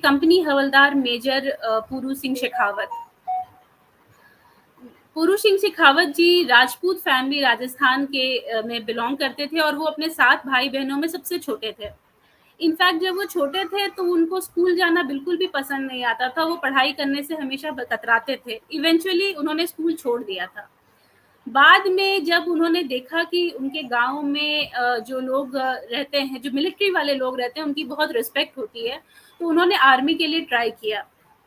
Company हवलदार major पुरू सिंह शेखावत। पुरू सिंह शेखावत जी Rajput family Rajasthan के में बिलोंग करते थे और वो अपने 7 भाई बहनों में सबसे छोटे थे। इनफैक्ट जब वो छोटे थे तो उनको स्कूल जाना बिल्कुल भी पसंद नहीं आता था, वो पढ़ाई करने से हमेशा कतराते थे। इवेंचुअली उन्होंने स्कूल छोड़ दिया था। बाद में जब उन्होंने देखा कि उनके गाँव में जो लोग रहते हैं, जो मिलिट्री वाले लोग रहते हैं, उनकी बहुत रिस्पेक्ट होती है, तो उन्होंने आर्मी के लिए ट्राई किया।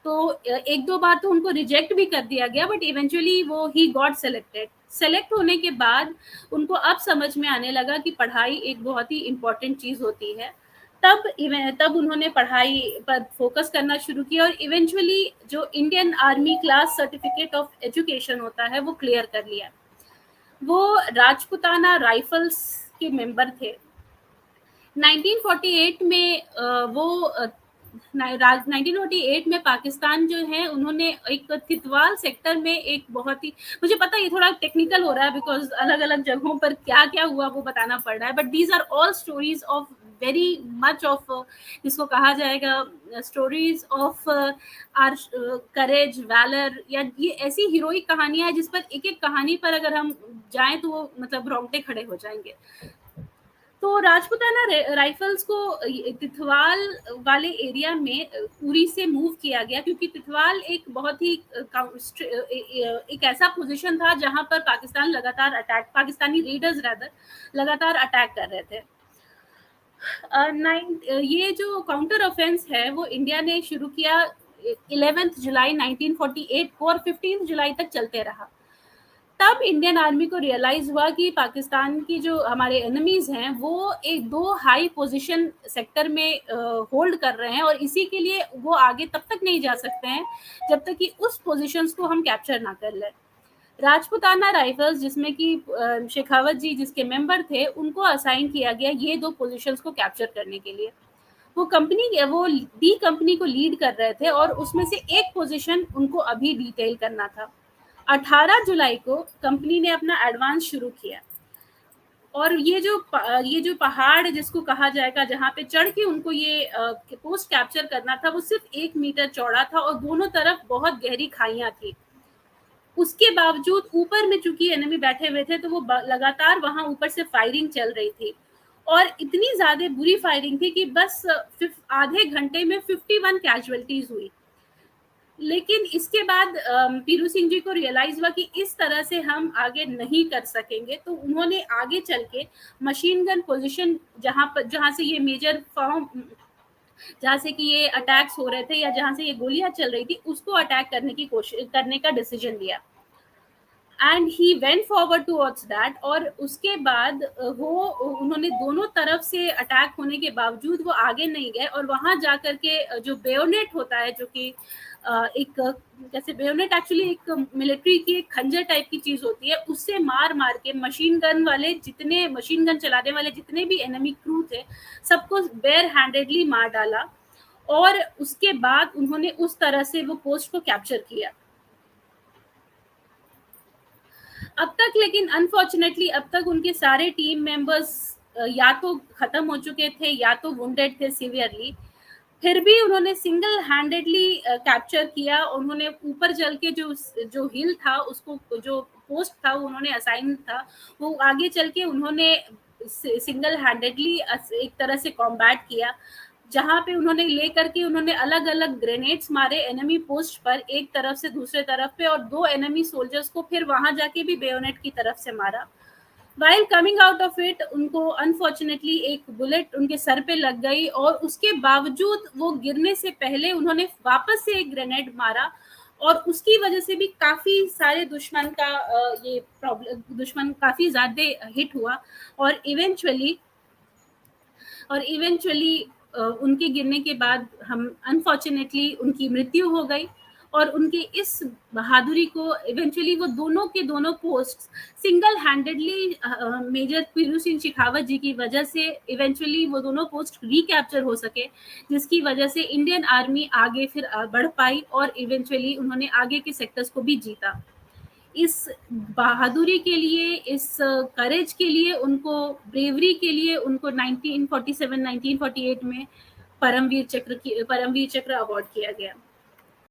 तो 1-2 बार तो उनको रिजेक्ट भी कर दिया गया, बट इवेंचुअली वो ही गॉट सेलेक्टेड। सेलेक्ट होने के बाद उनको अब समझ में आने लगा कि पढ़ाई एक बहुत ही इम्पोर्टेंट चीज़ होती है। तब उन्होंने पढ़ाई पर फोकस करना शुरू किया और इवेंचुअली जो Indian army class certificate of education होता है, वो क्लियर कर लिया। वो राजपूताना राइफल्स के मेंबर थे। 1948 में 1948 में पाकिस्तान जो है, उन्होंने एक तितवाल सेक्टर में एक बहुत ही, मुझे पता है ये थोड़ा टेक्निकल हो रहा है बिकॉज अलग अलग जगहों पर क्या क्या हुआ वो बताना पड़ रहा है, but these are all stories of very much of, जिसको कहा जाएगा stories of our courage valour, या ये ऐसी हीरोइक कहानियां हैं जिस पर एक एक कहानी पर अगर हम जाएं तो वो मतलब रोंगटे खड़े हो जाएंगे। तो राजपूताना राइफल्स को तिथवाल वाले एरिया में उरी से मूव किया गया, क्योंकि तिथवाल एक बहुत ही एक ऐसा पोजीशन था जहां पर पाकिस्तानी रेडर्स लगातार अटैक कर रहे थे। ये जो काउंटर ऑफेंस है वो इंडिया ने शुरू किया 11 जुलाई 1948 को और 15 जुलाई तक चलते रहा। तब इंडियन आर्मी को रियलाइज हुआ कि पाकिस्तान की जो हमारे एनिमीज हैं वो एक 2 हाई पोजीशन सेक्टर में होल्ड कर रहे हैं, और इसी के लिए वो आगे तब तक नहीं जा सकते हैं जब तक कि उस पोजीशंस को हम कैप्चर ना कर लें। राजपूताना राइफल्स, जिसमें कि शेखावत जी जिसके मेंबर थे, उनको असाइन किया गया ये 2 पोजीशंस को कैप्चर करने के लिए। वो डी कंपनी को लीड कर रहे थे और उसमें से एक पोजीशन उनको अभी डिटेल करना था। 18 जुलाई को कंपनी ने अपना एडवांस शुरू किया, और ये जो पहाड़ जिसको कहा जाएगा जहाँ पे चढ़ के उनको ये पोस्ट कैप्चर करना था, वो सिर्फ 1 मीटर चौड़ा था और दोनों तरफ बहुत गहरी खाइयां थी। उसके बावजूद ऊपर में चूंकि एनिमी बैठे हुए थे तो वो लगातार वहां ऊपर से फायरिंग चल रही थी, और इतनी ज्यादा बुरी फायरिंग थी कि बस आधे घंटे में 51 कैजुअलिटीज हुई। लेकिन इसके बाद पीरू सिंह जी को रियलाइज हुआ कि इस तरह से हम आगे नहीं कर सकेंगे, तो उन्होंने आगे चल के मशीन गन पोजीशन जहां से ये मेजर फॉर्म, जहां से कि ये अटैक्स हो रहे थे या जहां से ये गोलियां चल रही थी, उसको अटैक करने का डिसीजन लिया, and he went forward towards that. और उसके बाद उन्होंने दोनों तरफ से अटैक होने के बावजूद वो आगे नहीं गए, और वहां जाकर के जो बेयोनेट होता है, जो कि एक जैसे बेयोनेट एक्चुअली एक मिलिट्री की एक खंजर टाइप की चीज होती है, उससे मार के मशीन गन चलाने वाले जितने भी एनिमी क्रू थे, सबको बेयर हैंडेडली मार डाला, और उसके बाद उन्होंने उस तरह से वो पोस्ट को कैप्चर किया। अब तक लेकिन अनफॉर्चुनेटली अब तक उनके सारे टीम मेंबर्स या तो खत्म हो चुके थे या तो वुंडेड थे सिवियरली। फिर भी उन्होंने सिंगल हैंडेडली कैप्चर किया। उन्होंने ऊपर चल के जो हिल था, उसको जो पोस्ट था उन्होंने असाइन था, वो आगे चल के उन्होंने सिंगल हैंडेडली एक तरह से कॉम्बैट किया, जहां पे उन्होंने अलग अलग ग्रेनेड्स मारे एनिमी पोस्ट पर, एक तरफ से दूसरे तरफ पे, और 2 एनिमी सोल्जर्स को फिर वहां जाके भी बेयोनेट की तरफ से मारा। While coming out of it, उनको अनफॉर्चुनेटली एक बुलेट उनके सर पे लग गई, और उसके बावजूद वो गिरने से पहले उन्होंने वापस से एक ग्रेनेड मारा, और उसकी वजह से भी काफी सारे दुश्मन काफी ज्यादा हिट हुआ, और इवेंचुअली उनके गिरने के बाद हम अनफॉर्चुनेटली उनकी मृत्यु हो गई, और उनके इस बहादुरी को इवेंचुअली वो दोनों के दोनों पोस्ट सिंगल हैंडेडली मेजर पीरू सिंह शेखावत जी की वजह से इवेंचुअली वो दोनों पोस्ट रिकैप्चर हो सके, जिसकी वजह से इंडियन आर्मी आगे फिर बढ़ पाई, और इवेंचुअली उन्होंने आगे के सेक्टर्स को भी जीता। इस बहादुरी के लिए, इस करेज के लिए, उनको ब्रेवरी के लिए उनको 1947-1948 में परमवीर चक्र अवार्ड किया गया।